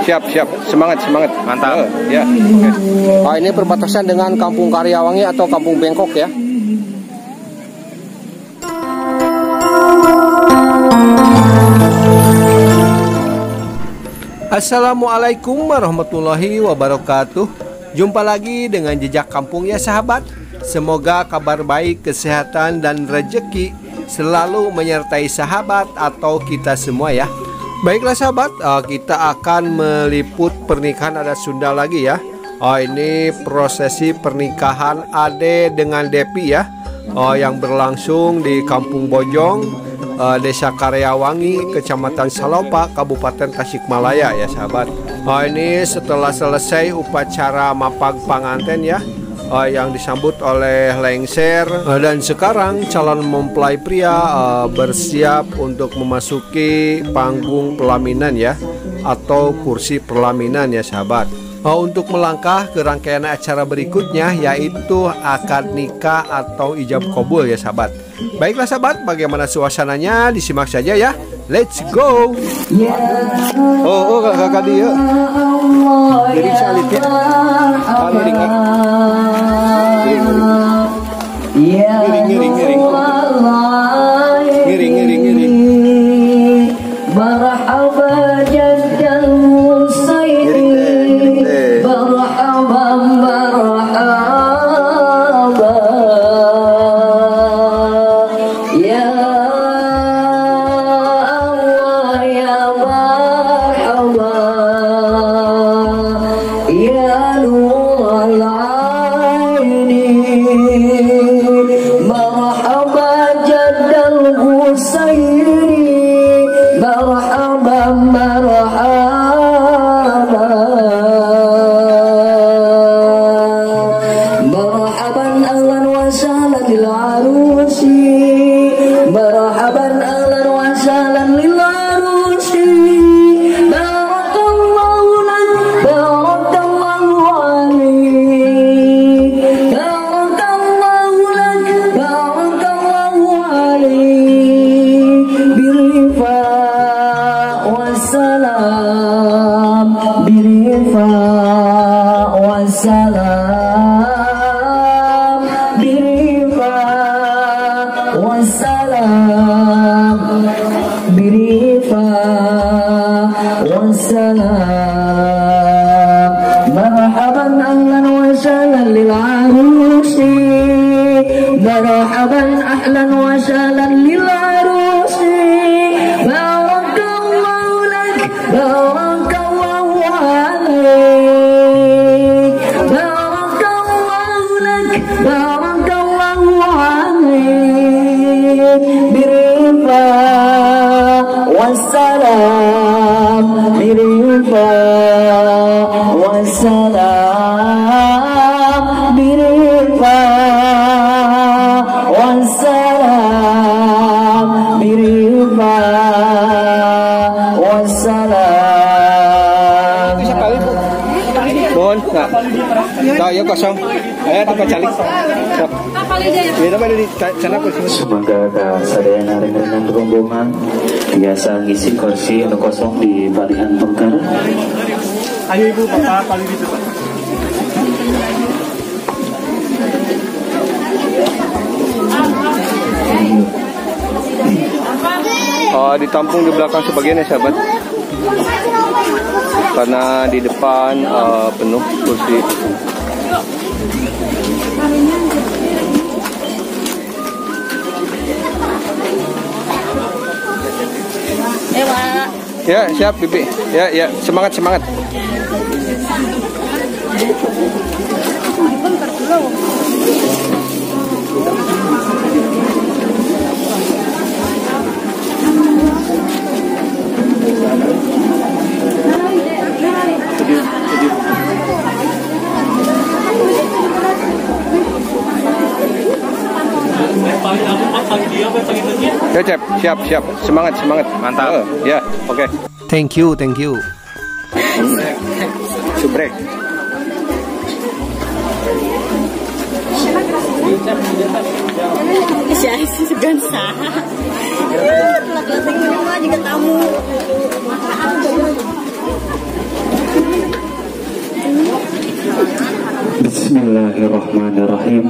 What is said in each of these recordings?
Siap. Semangat. Mantap. Ya. Okay. Oh, ini perbatasan dengan Kampung Karyawangi atau Kampung Bengkok ya. Assalamualaikum warahmatullahi wabarakatuh. Jumpa lagi dengan Jejak Kampung ya sahabat. Semoga kabar baik, kesehatan dan rezeki selalu menyertai sahabat atau kita semua ya. Baiklah sahabat, kita akan meliput pernikahan adat Sunda lagi ya. Ini prosesi pernikahan Ade dengan Depi ya, yang berlangsung di Kampung Bojong, Desa Karyawangi, Kecamatan Salopa, Kabupaten Tasikmalaya ya sahabat. Ini setelah selesai upacara mapag panganten ya, yang disambut oleh lengser, dan sekarang calon mempelai pria bersiap untuk memasuki panggung pelaminan ya, atau kursi pelaminan ya sahabat. Untuk melangkah ke rangkaian acara berikutnya, yaitu akad nikah atau ijab kabul ya sahabat. Baiklah sahabat, bagaimana suasananya disimak saja ya. Let's go. Kakak dia jadi salitnya ngiring. Marhaba jaddal Husaini, marhaba ya Allah ya marhaba ya nurul aini, marhaba jaddal Husaini, marhaban ahlan wa sahlan lil arusi, marhaban ahlan wa sahlan lil arusi, barakallahu lak, barakallahu alaik, barakallahu lak, barakallahu alaik, birifa wassalam, birifa wassalam, birifa wassalam, birifa wassalam, marhaban ahlan wa sahlan lil arusi, marhaban ahlan wa sahlan lil arusi, barakallahu lak, barakallahu alaik, barakallahu lak, barakallahu alaik, birifa wassalam, birifa wassalam, birifa wassalam, birifa wassalam. Itu sekali bu. Mohon nggak? Ya kosong. Tempat calik. Semoga sadayana dengan rombongan biasa ngisi kursi anu kosong di balihan bengkar. Ayo ibu, bapak paling itu pak. Ditampung di belakang sebagian ya sahabat, karena di depan penuh kursi. Ya siap bibi, ya semangat. Ya siap, semangat. Mantap. Ya, oke. Thank you. Subrek. Siapa sih segan sah? Laki-laki ini mah juga tamu. Bismillahirrahmanirrahim.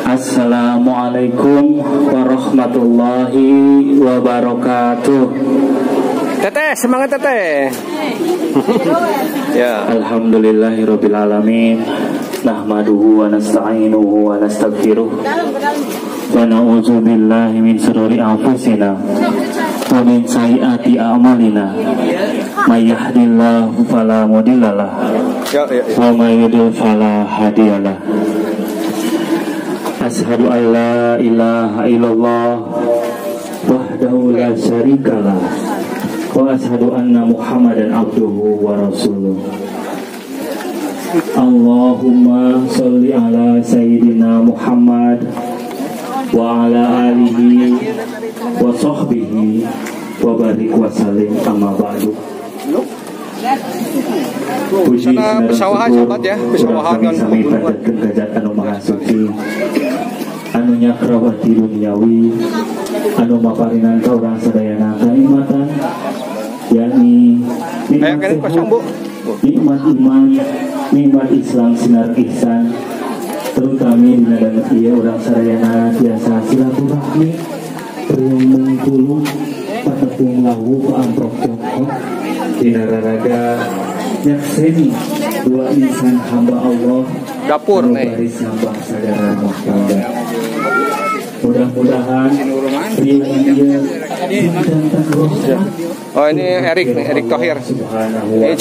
Assalamualaikum warahmatullahi wabarakatuh. Teteh, semangat teteh. Ya. Alhamdulillahirabbil alamin. Nahmaduhu wa nasta'inuhu wa nastaghfiruh. Wa na'udzu billahi min shururi anfusina wa min sayyiati a'malina. May yahdihillahu fala mudhillalah wa may yudhlil fala hadiyalah. Asyhadu an la ilaha illallah wahdahu la syarikalah wa asyhadu anna Muhammadan abduhu wa rasuluh. Allahumma sholli ala sayyidina Muhammad wa ala alihi wa sahbihi wa barik wa salim amma ba'du. Puji pesawahan sahabat ya, pesawahan kan kejat anu maha suci anu nyakrawati duniawi anu maparinan ka urang sadayana kanikmatan yakni nikmat iman, nikmat Islam sinar ihsan, terutama dina dangu ieu urang sadayana tiasa silaturahmi priung tulung patepung lawu amprok jongkok dina raraga nyakseni dua insan hamba Allah dapur nih. Baris hamba sadara muhtabar. Mudah-mudahan Oh ini Erik nih, Erik Thohir. Ini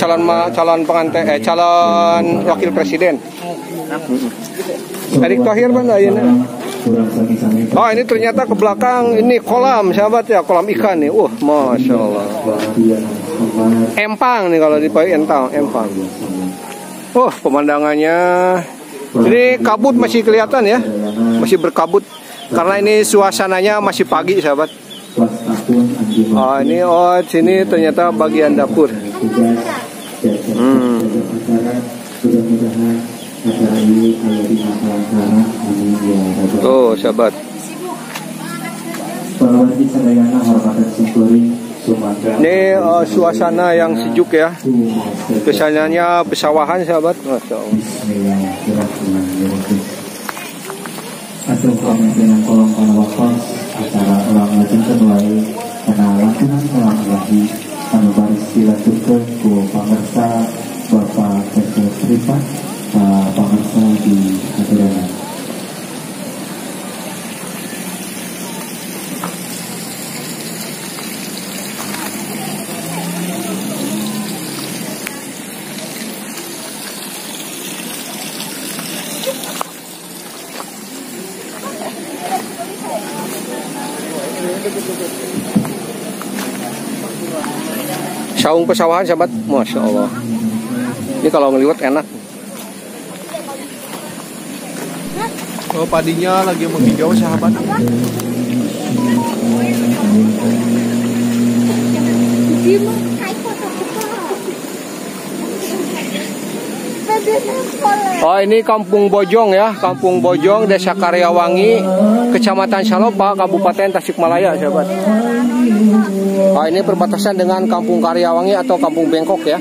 calon pengantin, calon wakil presiden. Erik Thohir mana ini? Oh ini ternyata ke belakang ini kolam sahabat ya, kolam ikan nih. Masya Allah. Empang nih kalau di Empang. Pemandangannya. Ini kabut masih kelihatan ya, masih berkabut. Karena ini suasananya masih pagi sahabat. Oh ini sini ternyata bagian dapur. Tuh sahabat. Ini suasana yang sejuk ya. Biasanya pesawahan sahabat. Masya Allah. Atau pemimpinan kolom wakos acara ulang lajeng kenuai karena lakukan ulang lagi anu baris dilaturkeun ku pamirsa Bapak Dr. Privat pamirsa di hadiran. Saung pesawahan sahabat, Masya Allah. Ini kalau ngeliwat enak. Oh padinya lagi menghijau sahabat. Oh ini Kampung Bojong ya, Kampung Bojong, Desa Karyawangi, Kecamatan Salopa, Kabupaten Tasikmalaya, sahabat. Oh ini perbatasan dengan Kampung Karyawangi atau Kampung Bengkok ya.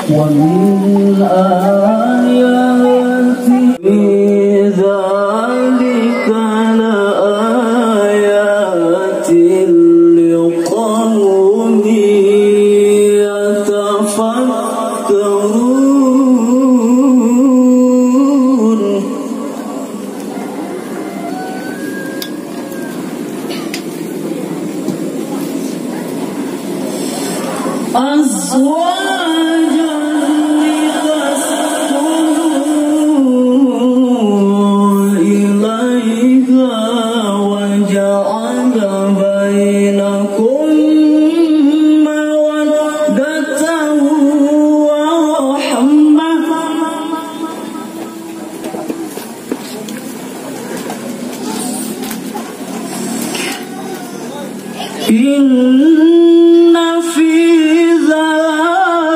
ومن آياته ذلك لآيات لقوم يتفكرون Inna fi dzalika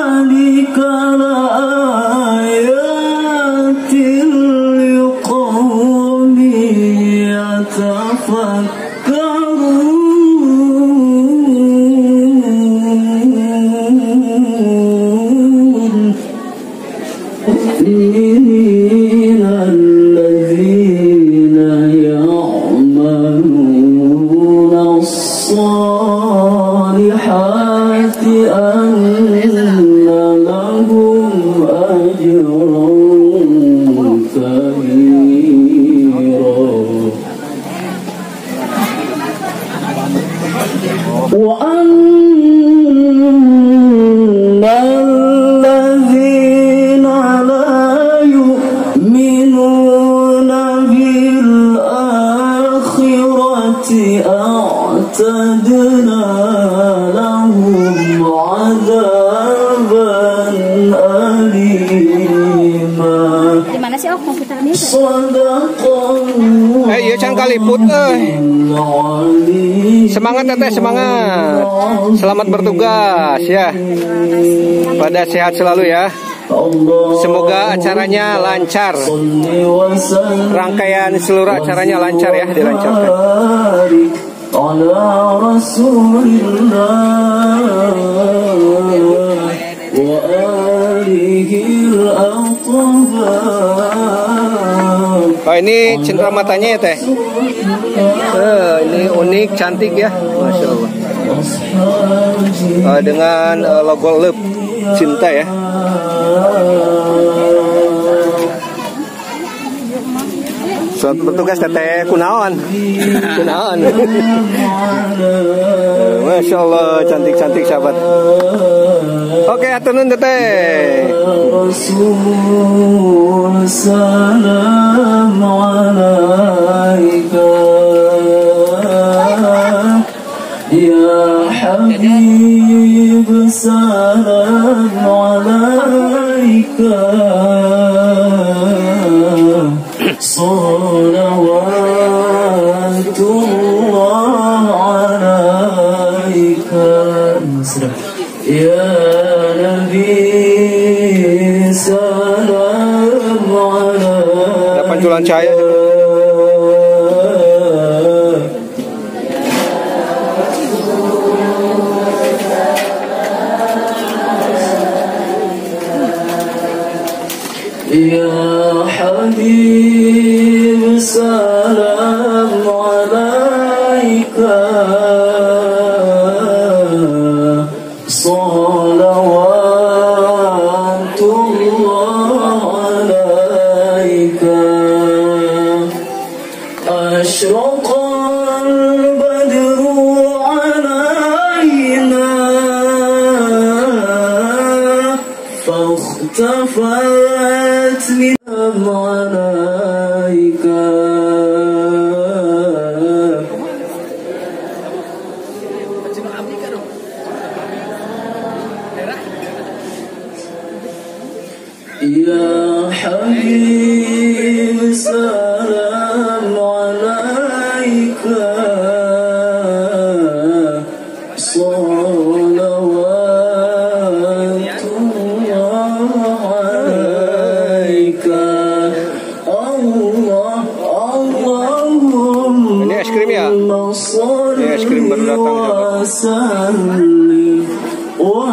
أن لهم أجرا كبيرا وأن الذين لا يؤمنون بالآخرة أعتدنا لهم عذابا أليما. Di mana sih komputernya? Iya can kaliput Semangat teteh, semangat. Selamat bertugas ya. Pada sehat selalu ya. Semoga acaranya lancar. Rangkaian seluruh acaranya lancar ya, dilancarkan. Oh, ini cendera matanya ya teh. Ini unik, cantik ya, masya Allah. Dengan logo Love Cinta ya. Selamat bertugas teteh kunaon. Kunaon. Masya Allah, cantik-cantik sahabat. Oke, aturun teteh. Rasul salam alaika ya habib salam alaika salawatullah alaika ya Nabi salam alaika. Ada panculan cahaya. Ya Habib salam alaika salawatullah alaika asyraqal badru alaina fakhtafat min alaika Ya Habib salam alaika salawatullah alaika Allah Allahumma. Ini es krim ya? Ini es krim baru datang salli wa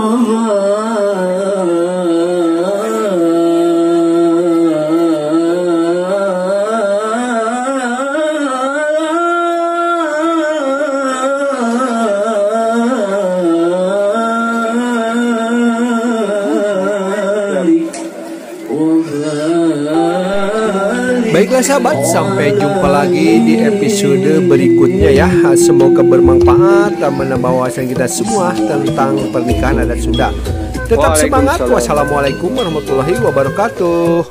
Baiklah sahabat, sampai jumpa lagi di episode berikutnya ya. Semoga bermanfaat dan menambah wawasan kita semua tentang pernikahan adat Sunda. Tetap semangat. Wassalamualaikum warahmatullahi wabarakatuh.